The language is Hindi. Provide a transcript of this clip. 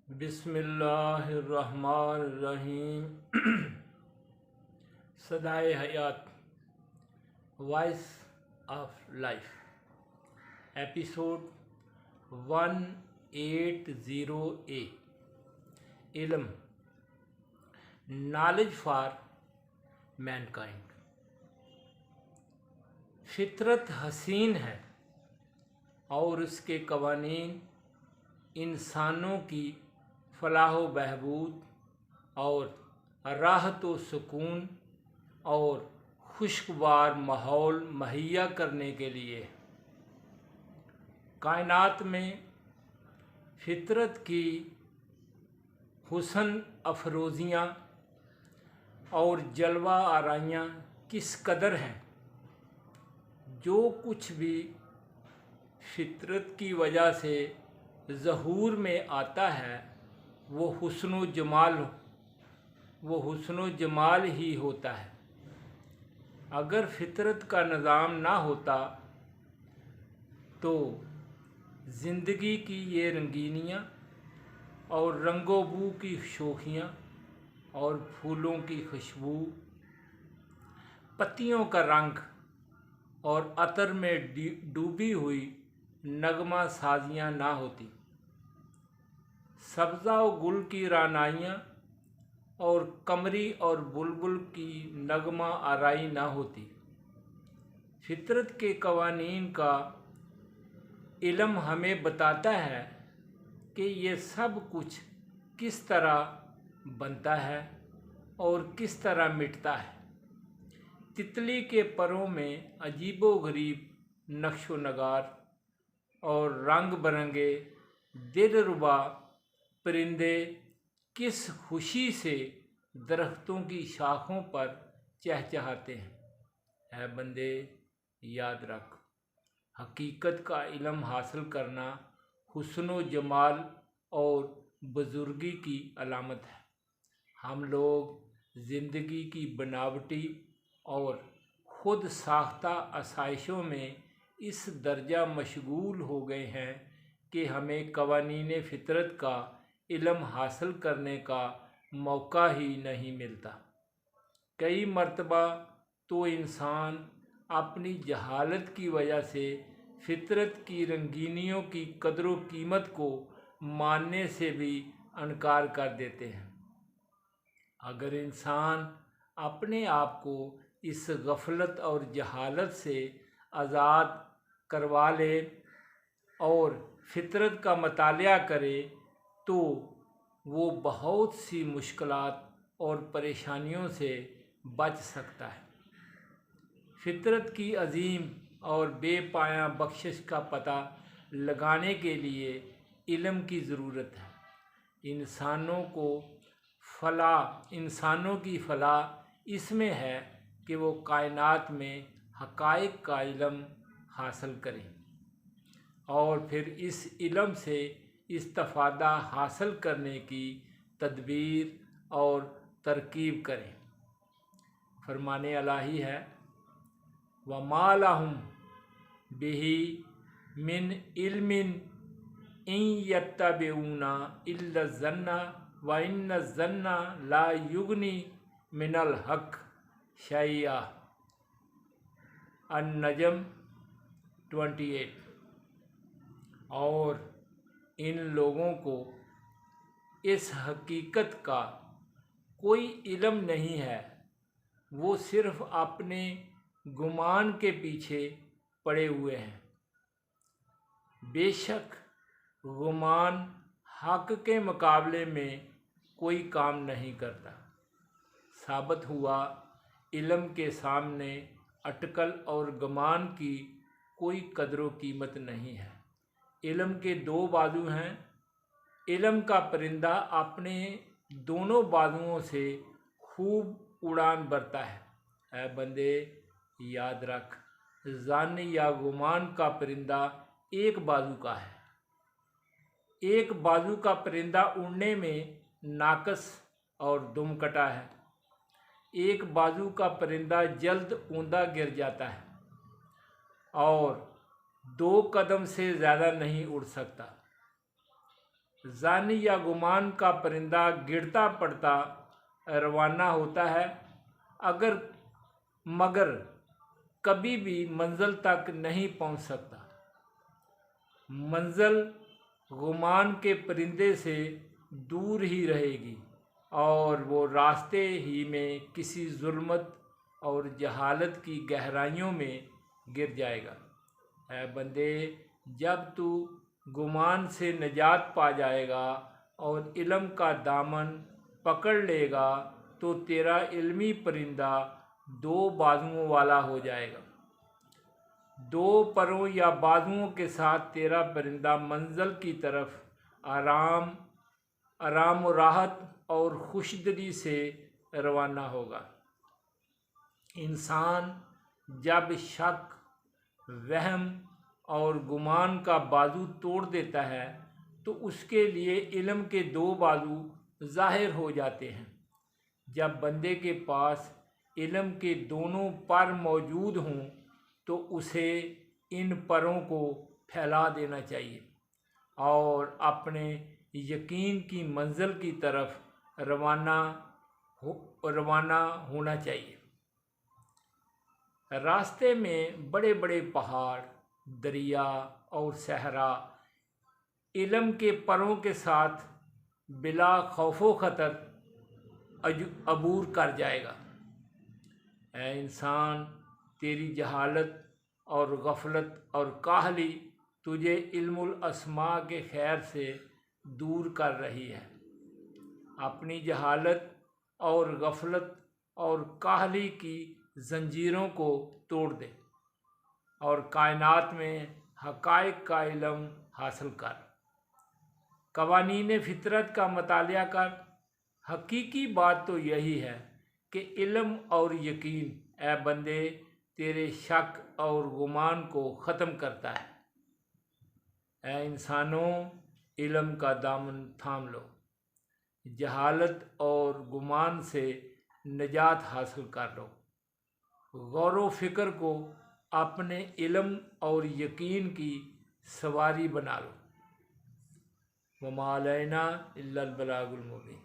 बिस्मिल्लाहिर्रहमानिर्रहीम। सदाए हयात, voice of life, episode 180A। इल्म, नॉलेज फॉर मैनकाइंड। फितरत हसीन है और उसके कवानीन इंसानों की फलाह व बहबूद और राहत व सुकून और खुशगवार माहौल मुहैया करने के लिए। कायनात में फितरत की हुस्न अफरोज़ियाँ और जलवा आराइयाँ किस कदर हैं। जो कुछ भी फितरत की वजह से ज़हूर में आता है वो हुस्न जमाल ही होता है। अगर फितरत का निज़ाम ना होता तो ज़िंदगी की ये रंगीनियाँ और रंगो बू की शोखियाँ और फूलों की खुशबू, पत्तियों का रंग और अतर में डूबी हुई नगमा साजियाँ ना होती। सब्ज़ा व गुल की रानाइयाँ और कमरी और बुलबुल की नगमा आराई ना होती। फितरत के कवानीन का इल्म हमें बताता है कि ये सब कुछ किस तरह बनता है और किस तरह मिटता है। तितली के परों में अजीबो गरीब नक्शो नगार और रंग बरंगे दिलरुबा परिंदे किस खुशी से दरख्तों की शाखों पर चहचहाते हैं। ऐ बंदे, याद रख, हकीकत का इल्म हासिल करना हुस्न जमाल और बुजुर्गी की अलामत है। हम लोग ज़िंदगी की बनावटी और खुद साख्ता आसाइशों में इस दर्जा मशगूल हो गए हैं कि हमें कवानीन फितरत का इल्म हासिल करने का मौका ही नहीं मिलता। कई मर्तबा तो इंसान अपनी जहालत की वजह से फितरत की रंगीनियों की कदर व कीमत को मानने से भी इनकार कर देते हैं। अगर इंसान अपने आप को इस गफलत और जहालत से आज़ाद करवा ले और फितरत का मतालिया करे तो वो बहुत सी मुश्किलात और परेशानियों से बच सकता है। फितरत की अजीम और बेपाया बख्शिश का पता लगाने के लिए इल्म की ज़रूरत है। इंसानों की फलाह इसमें है कि वो कायनात में हक़ाइक़ का इल्म हासिल करें और फिर इस इल्म से इस्तिफ़ादा हासिल करने की तदबीर और तरकीब करें। फरमाने इलाही है, वमा लहुम बिही मिन इल्मिन इन यत्तबिऊना इल्ला ज़न्ना व इन्ना ज़न्ना ला युगनी मिनल हक़ शैया। अन-नजम 28। और इन लोगों को इस हकीकत का कोई इल्म नहीं है, वो सिर्फ़ अपने गुमान के पीछे पड़े हुए हैं। बेशक गुमान हक़ के मुकाबले में कोई काम नहीं करता। साबित हुआ इल्म के सामने अटकल और गुमान की कोई कदर व कीमत नहीं है। इल्म के दो बाजू हैं। इल्म का परिंदा अपने दोनों बाजुओं से खूब उड़ान भरता है। ऐ बंदे, याद रख, ज़न या गुमान का परिंदा एक बाजू का है। एक बाजू का परिंदा उड़ने में नाकस और दुमकटा है। एक बाजू का परिंदा जल्द ऊंधा गिर जाता है और 2 कदम से ज़्यादा नहीं उड़ सकता। जानी या गुमान का परिंदा गिरता पड़ता रवाना होता है, मगर कभी भी मंजिल तक नहीं पहुंच सकता। मंजिल गुमान के परिंदे से दूर ही रहेगी और वो रास्ते ही में किसी जुल्मत और जहालत की गहराइयों में गिर जाएगा। ऐ बंदे, जब तू गुमान से निजात पा जाएगा और इल्म का दामन पकड़ लेगा तो तेरा इल्मी परिंदा दो बाजुओं वाला हो जाएगा। दो परों या बाजुओं के साथ तेरा परिंदा मंजिल की तरफ आराम और राहत और खुशदिली से रवाना होगा। इंसान जब शक, वहम और गुमान का बाजू तोड़ देता है तो उसके लिए इल्म के दो बाजू ज़ाहिर हो जाते हैं। जब बंदे के पास इल्म के दोनों पर मौजूद हों तो उसे इन परों को फैला देना चाहिए और अपने यकीन की मंजिल की तरफ रवाना होना चाहिए। रास्ते में बड़े बड़े पहाड़, दरिया और सहरा इल्म के परों के साथ बिला खौफो खतर अबूर कर जाएगा। ऐ इंसान, तेरी जहालत और गफलत और काहली तुझे इल्मुल अस्मा के खैर से दूर कर रही है। अपनी जहालत और गफलत और काहली की जंजीरों को तोड़ दे और कायनात में हकायक का इल्म हासिल कर। कवानीन फितरत का मतालिया कर। हकीकी बात तो यही है कि इल्म और यकीन, ए बंदे, तेरे शक और गुमान को ख़त्म करता है। ए इंसानों, इल्म का दामन थाम लो, जहालत और गुमान से निजात हासिल कर लो। गौर व फिक्र को अपने इल्म और यकीन की सवारी बना लो। वमा अलैना इल्लल बलागुल मुबीन।